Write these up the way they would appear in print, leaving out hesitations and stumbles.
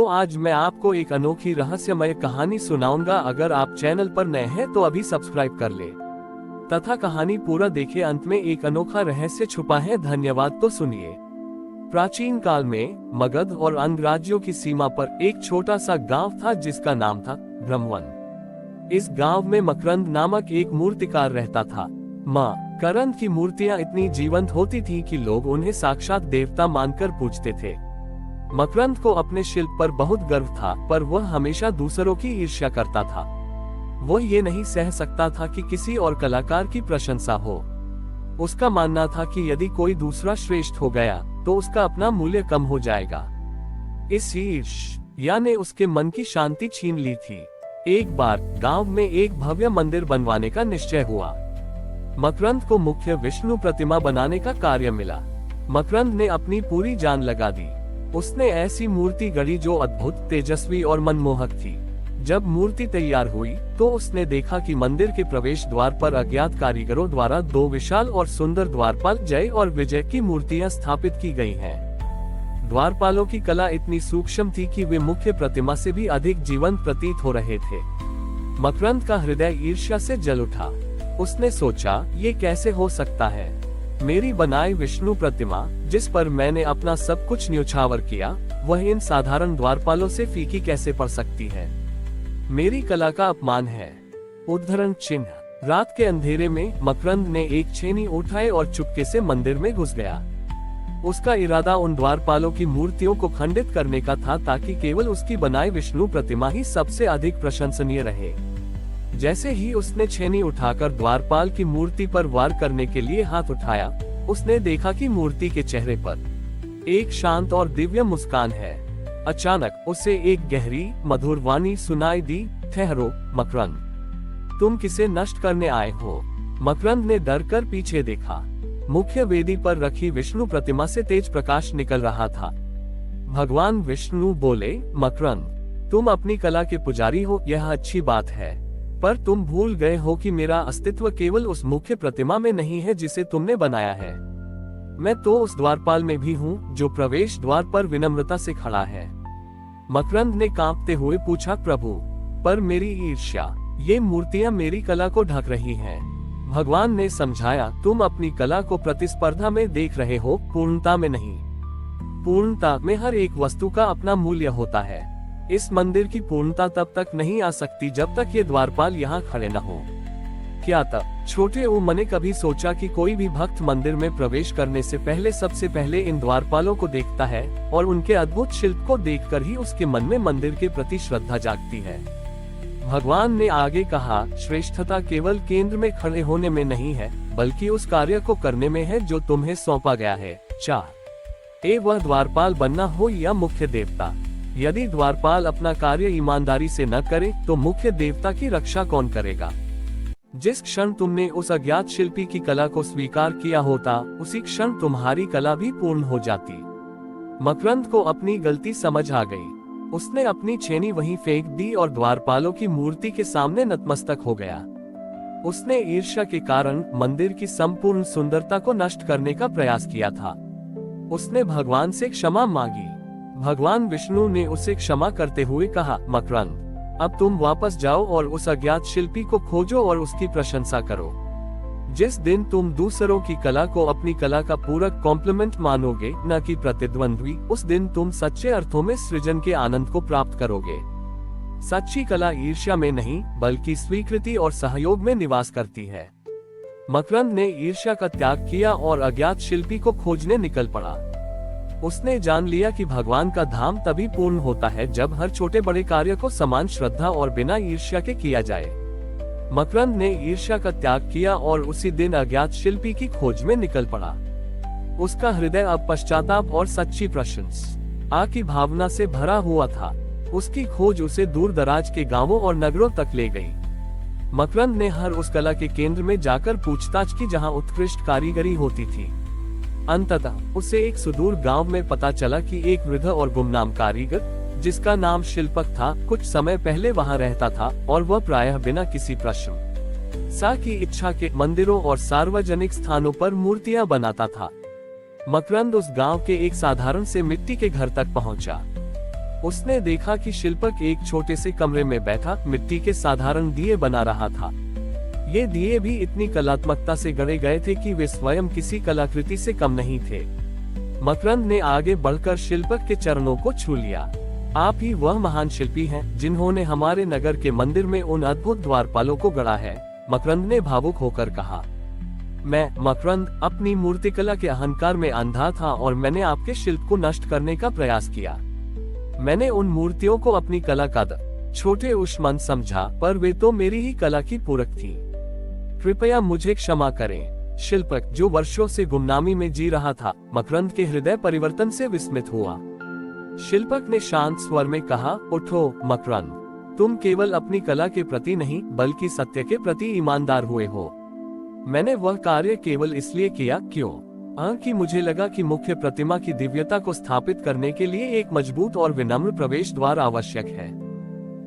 तो आज मैं आपको एक अनोखी रहस्यमय कहानी सुनाऊंगा। अगर आप चैनल पर नए हैं तो अभी सब्सक्राइब कर ले तथा कहानी पूरा देखे। अंत में एक अनोखा रहस्य छुपा है। धन्यवाद। तो सुनिए। प्राचीन काल में मगध और अंग राज्यों की सीमा पर एक छोटा सा गांव था जिसका नाम था ब्रह्मवन। इस गांव में मकरंद नामक एक मूर्तिकार रहता था। माँ करंद की मूर्तियां इतनी जीवंत होती थीं कि लोग उन्हें साक्षात देवता मानकर पूजते थे। मकरंद को अपने शिल्प पर बहुत गर्व था, पर वह हमेशा दूसरों की ईर्ष्या करता था। वह ये नहीं सह सकता था कि किसी और कलाकार की प्रशंसा हो। उसका मानना था कि यदि कोई दूसरा श्रेष्ठ हो गया तो उसका अपना मूल्य कम हो जाएगा। इस ईर्ष्या ने उसके मन की शांति छीन ली थी। एक बार गांव में एक भव्य मंदिर बनवाने का निश्चय हुआ। मकरंद को मुख्य विष्णु प्रतिमा बनाने का कार्य मिला। मकरंद ने अपनी पूरी जान लगा दी। उसने ऐसी मूर्ति गढ़ी जो अद्भुत, तेजस्वी और मनमोहक थी। जब मूर्ति तैयार हुई तो उसने देखा कि मंदिर के प्रवेश द्वार पर अज्ञात कारीगरों द्वारा दो विशाल और सुंदर द्वारपाल जय और विजय की मूर्तियां स्थापित की गई हैं। द्वारपालों की कला इतनी सूक्ष्म थी कि वे मुख्य प्रतिमा से भी अधिक जीवंत प्रतीत हो रहे थे। मकरंद का हृदय ईर्ष्या से जल उठा। उसने सोचा, ये कैसे हो सकता है? मेरी बनाई विष्णु प्रतिमा, जिस पर मैंने अपना सब कुछ न्योछावर किया, वह इन साधारण द्वारपालों से फीकी कैसे पड़ सकती है? मेरी कला का अपमान है। उद्धरण चिन्ह। रात के अंधेरे में मकरंद ने एक छेनी उठाई और चुपके से मंदिर में घुस गया। उसका इरादा उन द्वारपालों की मूर्तियों को खंडित करने का था, ताकि केवल उसकी बनाई विष्णु प्रतिमा ही सबसे अधिक प्रशंसनीय रहे। जैसे ही उसने छेनी उठाकर द्वारपाल की मूर्ति पर वार करने के लिए हाथ उठाया, उसने देखा कि मूर्ति के चेहरे पर एक शांत और दिव्य मुस्कान है। अचानक उसे एक गहरी मधुर वाणी सुनाई दी, ठहरो मकरंद, तुम किसे नष्ट करने आए हो? मकरंद ने डर कर पीछे देखा। मुख्य वेदी पर रखी विष्णु प्रतिमा से तेज प्रकाश निकल रहा था। भगवान विष्णु बोले, मकरंद, तुम अपनी कला के पुजारी हो, यह अच्छी बात है, पर तुम भूल गए हो कि मेरा अस्तित्व केवल उस मुख्य प्रतिमा में नहीं है जिसे तुमने बनाया है। मैं तो उस द्वारपाल में भी हूँ जो प्रवेश द्वार पर विनम्रता से खड़ा है। मकरंद ने कांपते हुए पूछा, प्रभु, पर मेरी ईर्ष्या, ये मूर्तियां मेरी कला को ढक रही हैं। भगवान ने समझाया, तुम अपनी कला को प्रतिस्पर्धा में देख रहे हो, पूर्णता में नहीं। पूर्णता में हर एक वस्तु का अपना मूल्य होता है। इस मंदिर की पूर्णता तब तक नहीं आ सकती जब तक ये द्वारपाल यहाँ खड़े न हो। क्या तब छोटे उम्र ने कभी सोचा कि कोई भी भक्त मंदिर में प्रवेश करने से पहले सबसे पहले इन द्वारपालों को देखता है और उनके अद्भुत शिल्प को देखकर ही उसके मन में मंदिर के प्रति श्रद्धा जागती है? भगवान ने आगे कहा, श्रेष्ठता केवल केंद्र में खड़े होने में नहीं है, बल्कि उस कार्य को करने में है जो तुम्हें सौंपा गया है, चाहे वह द्वारपाल बनना हो या मुख्य देवता। यदि द्वारपाल अपना कार्य ईमानदारी से न करे तो मुख्य देवता की रक्षा कौन करेगा? जिस क्षण तुमने उस अज्ञात शिल्पी की कला को स्वीकार किया होता, उसी क्षण तुम्हारी कला भी पूर्ण हो जाती। मकरंद को अपनी गलती समझ आ गई। उसने अपनी छेनी वहीं फेंक दी और द्वारपालों की मूर्ति के सामने नतमस्तक हो गया। उसने ईर्ष्या के कारण मंदिर की संपूर्ण सुंदरता को नष्ट करने का प्रयास किया था। उसने भगवान से क्षमा मांगी। भगवान विष्णु ने उसे क्षमा करते हुए कहा, मकरंद, अब तुम वापस जाओ और उस अज्ञात शिल्पी को खोजो और उसकी प्रशंसा करो। जिस दिन तुम दूसरों की कला को अपनी कला का पूरक कॉम्प्लीमेंट मानोगे, न कि प्रतिद्वंद्वी, उस दिन तुम सच्चे अर्थों में सृजन के आनंद को प्राप्त करोगे। सच्ची कला ईर्ष्या में नहीं, बल्कि स्वीकृति और सहयोग में निवास करती है। मकरंद ने ईर्ष्या का त्याग किया और अज्ञात शिल्पी को खोजने निकल पड़ा। उसने जान लिया कि भगवान का धाम तभी पूर्ण होता है जब हर छोटे बड़े कार्य को समान श्रद्धा और बिना ईर्ष्या के किया जाए। मकरंद ने ईर्ष्या का त्याग किया और उसी दिन अज्ञात शिल्पी की खोज में निकल पड़ा। उसका हृदय अब पश्चाताप और सच्ची प्रशंसा की भावना से भरा हुआ था। उसकी खोज उसे दूर दराज के गांवों और नगरों तक ले गई। मकरंद ने हर उस कला के केंद्र में जाकर पूछताछ की जहां उत्कृष्ट कारीगरी होती थी। अंततः उसे एक सुदूर गांव में पता चला कि एक वृद्ध और गुमनाम कारीगर, जिसका नाम शिल्पक था, कुछ समय पहले वहां रहता था और वह प्रायः बिना किसी प्रशंसा की इच्छा के मंदिरों और सार्वजनिक स्थानों पर मूर्तियां बनाता था। मकरंद उस गांव के एक साधारण से मिट्टी के घर तक पहुंचा। उसने देखा कि शिल्पक एक छोटे से कमरे में बैठा मिट्टी के साधारण दिए बना रहा था। ये दिए भी इतनी कलात्मकता से गढ़े गए थे कि वे स्वयं किसी कलाकृति से कम नहीं थे। मकरंद ने आगे बढ़कर शिल्पक के चरणों को छू लिया। आप ही वह महान शिल्पी हैं जिन्होंने हमारे नगर के मंदिर में उन अद्भुत द्वारपालों को गढ़ा है, मकरंद ने भावुक होकर कहा। मैं मकरंद अपनी मूर्तिकला के अहंकार में अंधा था और मैंने आपके शिल्प को नष्ट करने का प्रयास किया। मैंने उन मूर्तियों को अपनी कला का छोटे उष्मन समझा, पर वे तो मेरी ही कला की पूरक थी। कृपया मुझे क्षमा करें। शिल्पक, जो वर्षों से गुमनामी में जी रहा था, मकरंद के हृदय परिवर्तन से विस्मित हुआ। शिल्पक ने शांत स्वर में कहा, उठो मकरंद, तुम केवल अपनी कला के प्रति नहीं बल्कि सत्य के प्रति ईमानदार हुए हो। मैंने वह कार्य केवल इसलिए किया कि मुझे लगा कि मुख्य प्रतिमा की दिव्यता को स्थापित करने के लिए एक मजबूत और विनम्र प्रवेश द्वार आवश्यक है।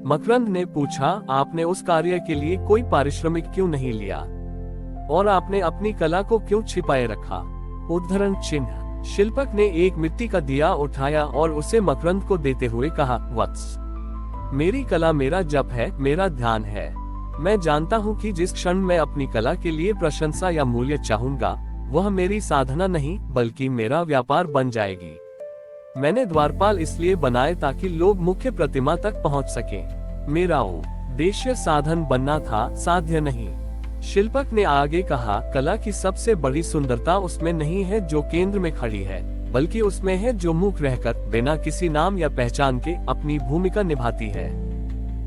मकरंद ने पूछा, आपने उस कार्य के लिए कोई पारिश्रमिक क्यों नहीं लिया और आपने अपनी कला को क्यों छिपाए रखा? उद्धरण चिन्ह। शिल्पक ने एक मिट्टी का दिया उठाया और उसे मकरंद को देते हुए कहा, वत्स, मेरी कला मेरा जप है, मेरा ध्यान है। मैं जानता हूँ कि जिस क्षण मैं अपनी कला के लिए प्रशंसा या मूल्य चाहूंगा, वह मेरी साधना नहीं बल्कि मेरा व्यापार बन जाएगी। मैंने द्वारपाल इसलिए बनाए ताकि लोग मुख्य प्रतिमा तक पहुंच सकें। मेरा उद्देश्य साधन बनना था, साध्य नहीं। शिल्पक ने आगे कहा, कला की सबसे बड़ी सुंदरता उसमें नहीं है जो केंद्र में खड़ी है, बल्कि उसमें है जो मूक रहकर बिना किसी नाम या पहचान के अपनी भूमिका निभाती है।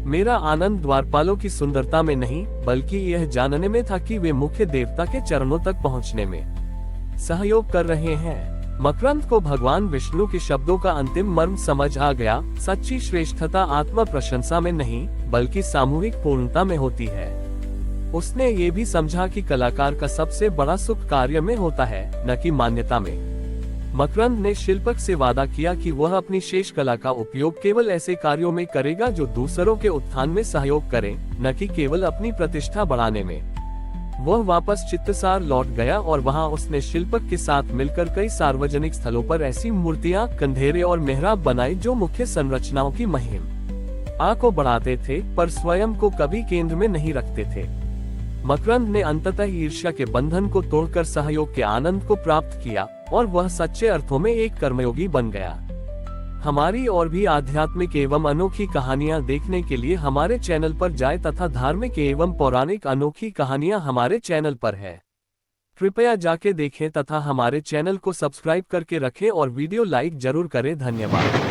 मेरा आनंद द्वारपालों की सुंदरता में नहीं बल्कि यह जानने में था कि वे मुख्य देवता के चरणों तक पहुंचने में सहयोग कर रहे हैं। मकरंद को भगवान विष्णु के शब्दों का अंतिम मर्म समझ आ गया। सच्ची श्रेष्ठता आत्म प्रशंसा में नहीं बल्कि सामूहिक पूर्णता में होती है। उसने ये भी समझा कि कलाकार का सबसे बड़ा सुख कार्य में होता है, न कि मान्यता में। मकरंद ने शिल्पक से वादा किया कि वह अपनी शेष कला का उपयोग केवल ऐसे कार्यों में करेगा जो दूसरों के उत्थान में सहयोग करें, न कि केवल अपनी प्रतिष्ठा बढ़ाने में। वह वापस चित्तसार लौट गया और वहां उसने शिल्पक के साथ मिलकर कई सार्वजनिक स्थलों पर ऐसी मूर्तियां, कंधेरे और मेहराब बनाई जो मुख्य संरचनाओं की महिमा को बढ़ाते थे पर स्वयं को कभी केंद्र में नहीं रखते थे। मकरंद ने अंततः ईर्ष्या के बंधन को तोड़कर सहयोग के आनंद को प्राप्त किया और वह सच्चे अर्थों में एक कर्मयोगी बन गया। हमारी और भी आध्यात्मिक एवं अनोखी कहानियां देखने के लिए हमारे चैनल पर जाएं तथा धार्मिक एवं पौराणिक अनोखी कहानियां हमारे चैनल पर है। कृपया जाके देखें तथा हमारे चैनल को सब्सक्राइब करके रखें और वीडियो लाइक जरूर करें। धन्यवाद।